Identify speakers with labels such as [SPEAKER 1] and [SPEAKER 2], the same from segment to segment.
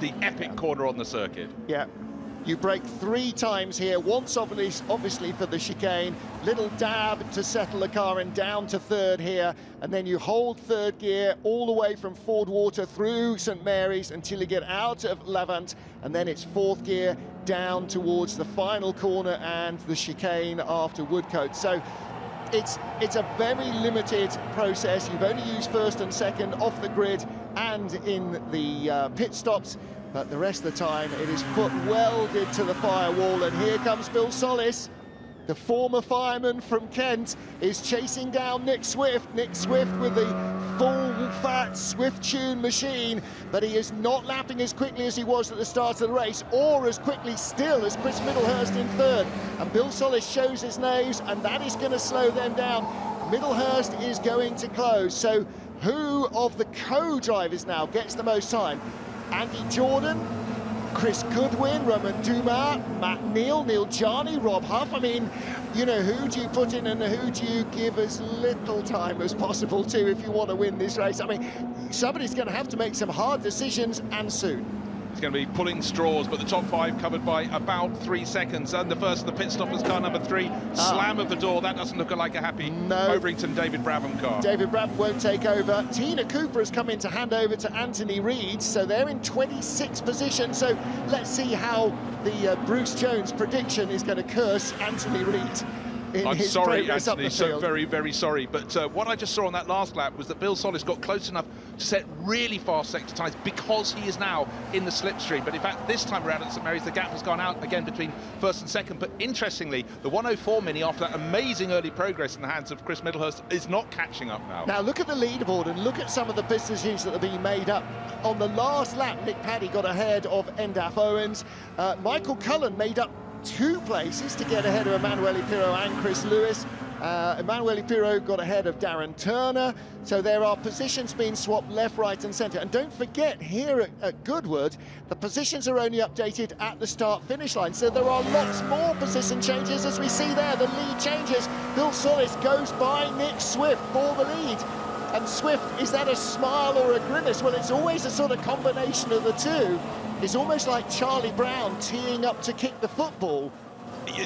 [SPEAKER 1] the epic corner on the circuit.
[SPEAKER 2] Yeah. You brake 3 times here, once obviously for the chicane, little dab to settle the car and down to 3rd here, and then you hold 3rd gear all the way from Ford Water through St Mary's until you get out of Lavant, and then it's 4th gear down towards the final corner and the chicane after Woodcote. So it's a very limited process. You've only used 1st and 2nd off the grid and in the pit stops, but the rest of the time it is foot welded to the firewall. And here comes Bill Sollis, the former fireman from Kent, is chasing down Nick Swift. Nick Swift with the full-fat Swift-tuned machine, but he is not lapping as quickly as he was at the start of the race, or as quickly still as Chris Middlehurst in 3rd. And Bill Sollis shows his nose, and that is going to slow them down. Middlehurst is going to close. So who of the co-drivers now gets the most time? Andy Jordan, Chris Goodwin, Roman Dumas, Matt Neal, Neil Jarney, Rob Huff. I mean, you know, who do you put in and who do you give as little time as possible to if you want to win this race? I mean, somebody's going to have to make some hard decisions, and soon.
[SPEAKER 1] He's going to be pulling straws, but the top 5 covered by about 3 seconds. And the first of the pit stop is car number 3. Slam of the door. That doesn't look like a happy Overington David Brabham car. David
[SPEAKER 2] Brabham won't take over. Tina Cooper has come in to hand over to Anthony Reid, so they're in 26th position. So let's see how the Bruce Jones prediction is going to curse Anthony Reid.
[SPEAKER 1] I'm sorry, Anthony, so very, very sorry. But what I just saw on that last lap was that Bill Sollis got close enough to set really fast sector times because he is now in the slipstream. But in fact, this time around at St Mary's, the gap has gone out again between 1st and 2nd. But interestingly, the 104 Mini, after that amazing early progress in the hands of Chris Middlehurst, is not catching up now.
[SPEAKER 2] Now, look at the leaderboard and look at some of the decisions that are being made up. On the last lap, Nick Paddy got ahead of Endaf Owens. Michael Cullen made up 2 places to get ahead of Emanuele Pirro and Chris Lewis. Emanuele Pirro got ahead of Darren Turner. So there are positions being swapped left, right and centre. And don't forget, here at Goodwood, the positions are only updated at the start-finish line. So there are lots more position changes, as we see there. The lead changes. Bill Sollis goes by Nick Swift for the lead. And Swift, is that a smile or a grimace? Well, it's always a sort of combination of the two. It's almost like Charlie Brown teeing up to kick the football.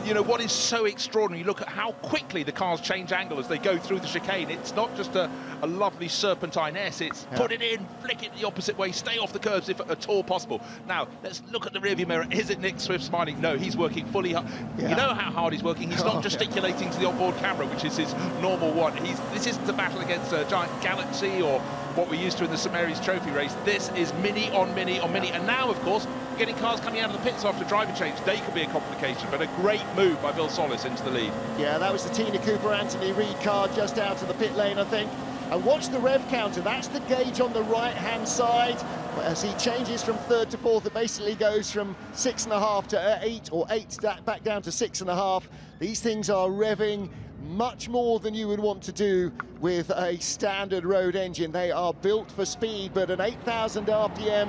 [SPEAKER 1] You know, what is so extraordinary, you look at how quickly the cars change angle as they go through the chicane. It's not just a lovely serpentine S, it's put it in, flick it the opposite way, stay off the curbs if at all possible. Now, let's look at the rearview mirror. Is it Nick Swift smiling? No, he's working fully hard. You know how hard he's working. He's not gesticulating to the onboard camera, which is his normal one. This isn't a battle against a giant galaxy or what we're used to in the St Mary's Trophy race. This is mini on mini on mini. And now, of course, getting cars coming out of the pits after driver change, they could be a complication, but a great move by Bill Sollis into the lead.
[SPEAKER 2] Yeah, that was the Tina Cooper Anthony Reid car just out of the pit lane, I think. And watch the rev counter. That's the gauge on the right-hand side. As he changes from 3rd to 4th, it basically goes from 6.5 to 8, or 8 back down to 6.5. These things are revving much more than you would want to do with a standard road engine. They are built for speed, but an 8,000 RPM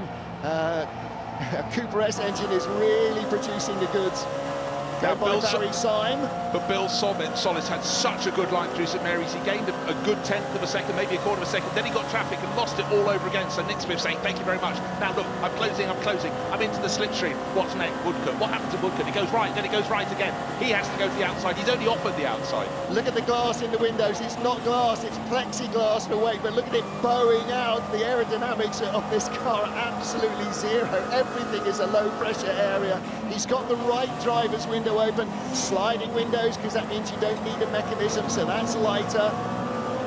[SPEAKER 2] Cooper S engine is really producing the goods. But Bill Sollis
[SPEAKER 1] had such a good line through St Mary's. He gained a good 1/10 of a second, maybe a 1/4 of a second. Then he got traffic and lost it all over again. So Nick Swift saying, thank you very much. Now look, I'm closing. I'm into the slipstream. What's next? Woodcote. What happens to Woodcote? He goes right, then he goes right again. He has to go to the outside. He's only offered the outside.
[SPEAKER 2] Look at the glass in the windows. It's not glass, it's plexiglass for weight. But look at it bowing out. The aerodynamics of this car are absolutely zero. Everything is a low pressure area. He's got the right driver's window open. Sliding windows, because that means you don't need a mechanism, so that's lighter.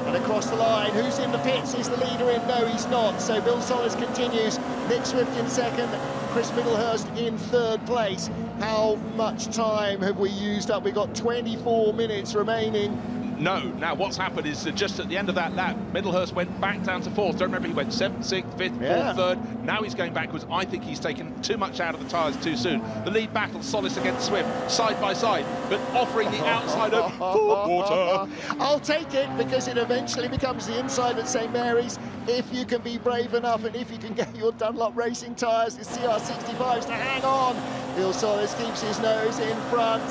[SPEAKER 2] And across the line, who's in the pits? Is the leader in? No, he's not. So Bill Sollis continues. Nick Swift in 2nd, Chris Middlehurst in 3rd place. How much time have we used up? We've got 24 minutes remaining.
[SPEAKER 1] No. Now, what's happened is just at the end of that lap, Middlehurst went back down to 4th. Don't remember, he went 7th, 6th, 5th, 4th, 3rd. Now he's going backwards. I think he's taken too much out of the tyres too soon. The lead battle, Sollis against Swift, side by side, but offering the outside of Ford Water.
[SPEAKER 2] I'll take it, because it eventually becomes the inside at St Mary's, if you can be brave enough and if you can get your Dunlop Racing tyres, the CR65s, to hang on. Bill Sollis keeps his nose in front.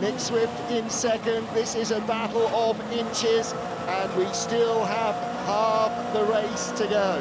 [SPEAKER 2] Nick Swift in 2nd. This is a battle of inches, and we still have half the race to go.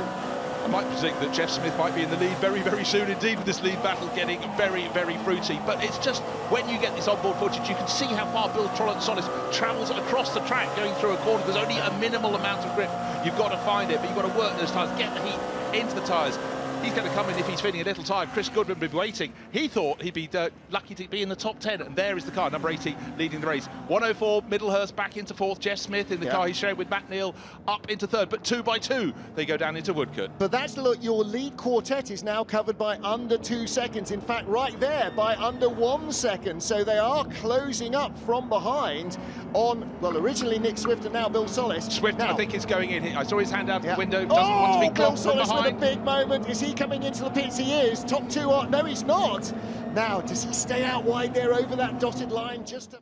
[SPEAKER 1] I might predict that Jeff Smith might be in the lead very, very soon indeed, with this lead battle getting very, very fruity. But it's just, when you get this onboard footage, you can see how far Bill Sollis travels across the track going through a corner. There's only a minimal amount of grip. You've got to find it, but you've got to work those tyres, get the heat into the tyres. He's going to come in if he's feeling a little tired. Chris Goodwood will be waiting. He thought he'd be lucky to be in the top 10, and there is the car, number 80, leading the race. 104, Middlehurst back into fourth. Jeff Smith in the car he's sharing with Matt Neal up into third, but 2 by 2 they go down into Woodcote.
[SPEAKER 2] But that's, look, your lead quartet is now covered by under 2 seconds. In fact, right there, by under 1 second. So they are closing up from behind on, well, originally Nick Swift and now Bill Sollis.
[SPEAKER 1] Swift, now, I think, is going in. I saw his hand out the window. Doesn't
[SPEAKER 2] want
[SPEAKER 1] to be
[SPEAKER 2] Bill
[SPEAKER 1] clocked from
[SPEAKER 2] Sollis
[SPEAKER 1] behind.
[SPEAKER 2] with a big moment. Is he coming into the pits? He is. Top 2 are, no, he's not. Now, does he stay out wide there over that dotted line? Just